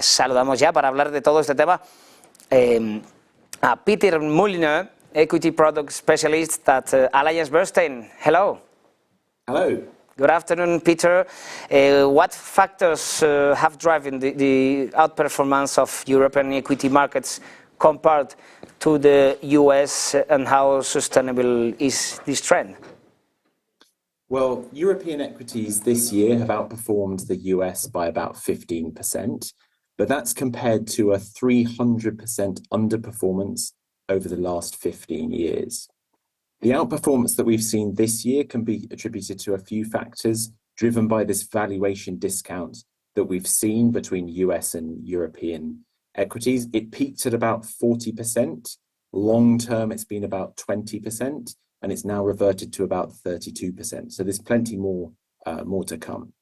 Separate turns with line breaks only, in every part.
Saludamos ya para hablar de todo este tema a Peter Mullineux, Equity Product Specialist at Alliance Bernstein. Hello.
Hello.
Good afternoon, Peter. What factors have driven the outperformance of European equity markets compared to the US, and how sustainable is this trend?
Well, European equities this year have outperformed the US by about 15%, but that's compared to a 300% underperformance over the last 15 years. The outperformance that we've seen this year can be attributed to a few factors driven by this valuation discount that we've seen between US and European equities. It peaked at about 40%. Long term, it's been about 20%, and it's now reverted to about 32%. So there's plenty more to come.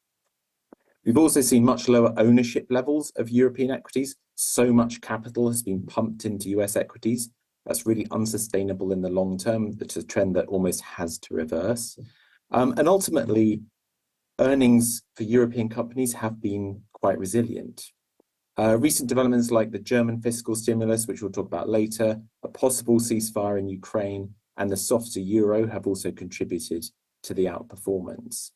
We've also seen much lower ownership levels of European equities. So much capital has been pumped into US equities. That's really unsustainable in the long term. It's a trend that almost has to reverse. And ultimately, earnings for European companies have been quite resilient. Recent developments like the German fiscal stimulus, which we'll talk about later, a possible ceasefire in Ukraine, and the softer euro have also contributed to the outperformance.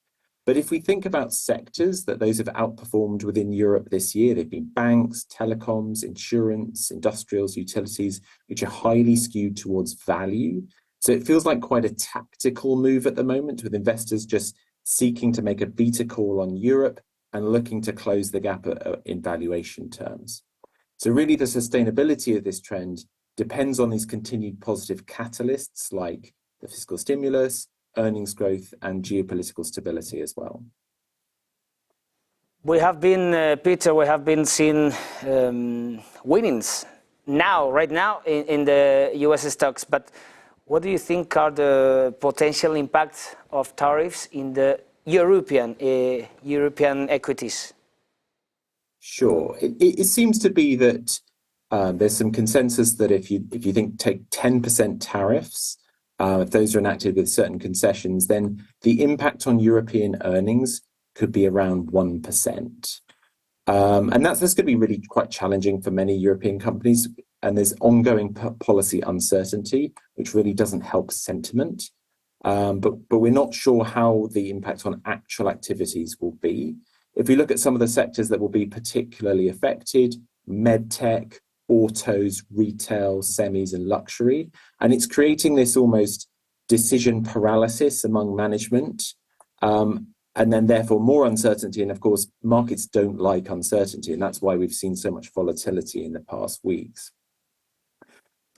But if we think about sectors that those have outperformed within Europe this year, they've been banks, telecoms, insurance, industrials, utilities, which are highly skewed towards value. So it feels like quite a tactical move at the moment, with investors just seeking to make a beta call on Europe and looking to close the gap in valuation terms. So really the sustainability of this trend depends on these continued positive catalysts like the fiscal stimulus, earnings growth, and geopolitical stability as well.
We have been, Peter, we have been seeing winnings right now in the US stocks, but what do you think are the potential impacts of tariffs in the European equities?
Sure. It seems to be that there's some consensus that if you take 10% tariffs, if those are enacted with certain concessions, then the impact on European earnings could be around 1%. And that's going to be really quite challenging for many European companies. And there's ongoing policy uncertainty, which really doesn't help sentiment. But we're not sure how the impact on actual activities will be. If we look at some of the sectors that will be particularly affected, medtech, autos, retail, semis, and luxury. And it's creating this almost decision paralysis among management, and then therefore more uncertainty. And of course, markets don't like uncertainty, and that's why we've seen so much volatility in the past weeks.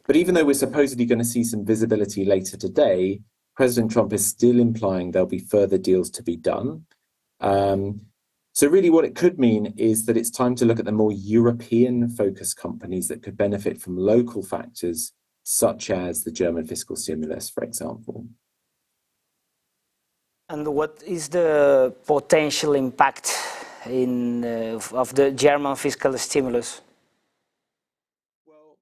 But even though we're supposedly going to see some visibility later today, President Trump is still implying there'll be further deals to be done. So really what it could mean is that it's time to look at the more European-focused companies that could benefit from local factors, such as the German fiscal stimulus, for example.
And what is the potential impact of the German fiscal stimulus?
Well,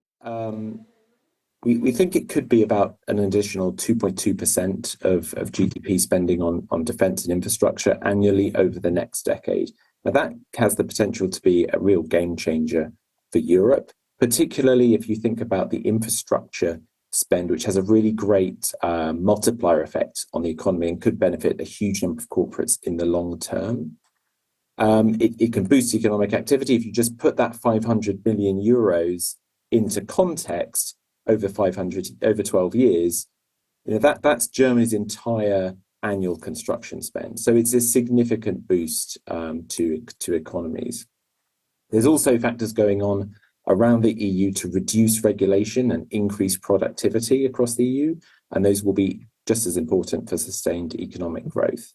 we think it could be about an additional 2.2% of GDP spending on defense and infrastructure annually over the next decade. Now, that has the potential to be a real game changer for Europe, particularly if you think about the infrastructure spend, which has a really great multiplier effect on the economy and could benefit a huge number of corporates in the long term. It can boost economic activity. If you just put that 500 billion euros into context, over 12 years, that's Germany's entire annual construction spend. So it's a significant boost to economies. There's also factors going on around the EU to reduce regulation and increase productivity across the EU, and those will be just as important for sustained economic growth.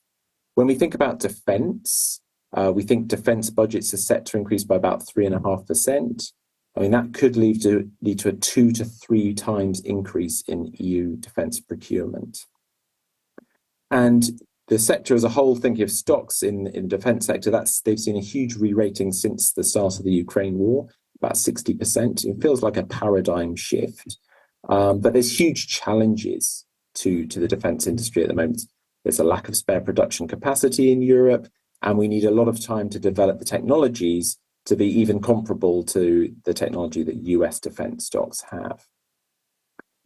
When we think about defense, we think defense budgets are set to increase by about 3.5%. I mean, that could lead to a 2 to 3 times increase in EU defense procurement. And the sector as a whole, thinking of stocks in the defense sector, they've seen a huge re-rating since the start of the Ukraine war, about 60%. It feels like a paradigm shift. But there's huge challenges to the defense industry at the moment. There's a lack of spare production capacity in Europe, and we need a lot of time to develop the technologies to be even comparable to the technology that US defense stocks have.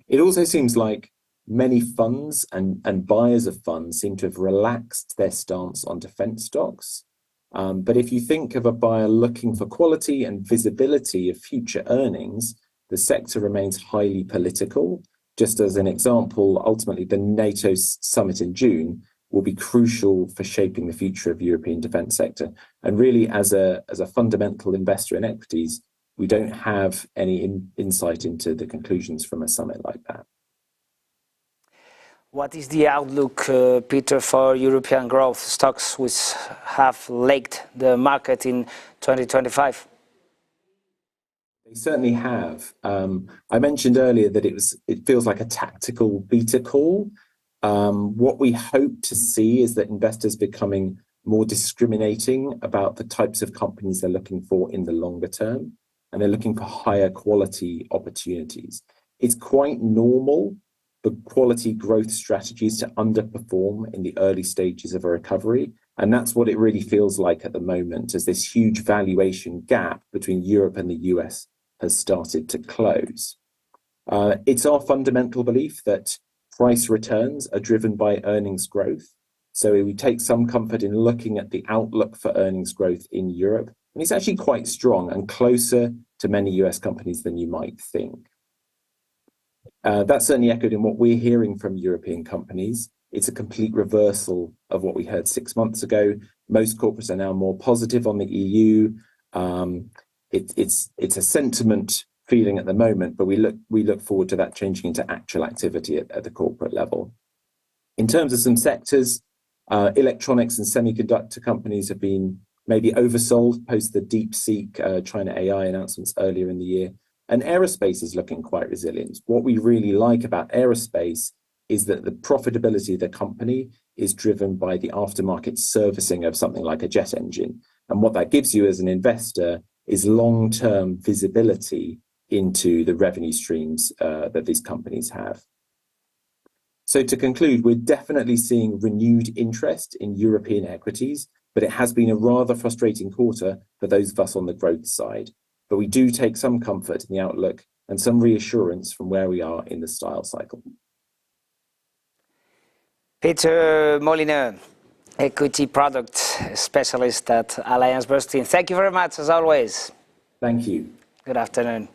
It also seems like many funds and buyers of funds seem to have relaxed their stance on defense stocks. But if you think of a buyer looking for quality and visibility of future earnings, the sector remains highly political. Just as an example, ultimately the NATO summit in June will be crucial for shaping the future of the European defence sector. And really, as a fundamental investor in equities, we don't have any insight into the conclusions from a summit like that.
What is the outlook, Peter, for European growth stocks which have lagged the market in 2025?
They certainly have. I mentioned earlier that it feels like a tactical beta call. What we hope to see is that investors becoming more discriminating about the types of companies they're looking for in the longer term, and they're looking for higher quality opportunities. It's quite normal for quality growth strategies to underperform in the early stages of a recovery, and that's what it really feels like at the moment, as this huge valuation gap between Europe and the US has started to close. It's our fundamental belief that price returns are driven by earnings growth. So we take some comfort in looking at the outlook for earnings growth in Europe, and it's actually quite strong and closer to many US companies than you might think. That's certainly echoed in what we're hearing from European companies. It's a complete reversal of what we heard 6 months ago. Most corporates are now more positive on the EU. It's a sentiment feeling at the moment, but we look forward to that changing into actual activity at the corporate level. In terms of some sectors, electronics and semiconductor companies have been maybe oversold post the DeepSeek China AI announcements earlier in the year. And aerospace is looking quite resilient. What we really like about aerospace is that the profitability of the company is driven by the aftermarket servicing of something like a jet engine. And what that gives you as an investor is long-term visibility into the revenue streams that these companies have. So to conclude, we're definitely seeing renewed interest in European equities, but it has been a rather frustrating quarter for those of us on the growth side. But we do take some comfort in the outlook and some reassurance from where we are in the style cycle.
Peter Mullineux, equity product specialist at Alliance Bernstein. Thank you very much, as always.
Thank you.
Good afternoon.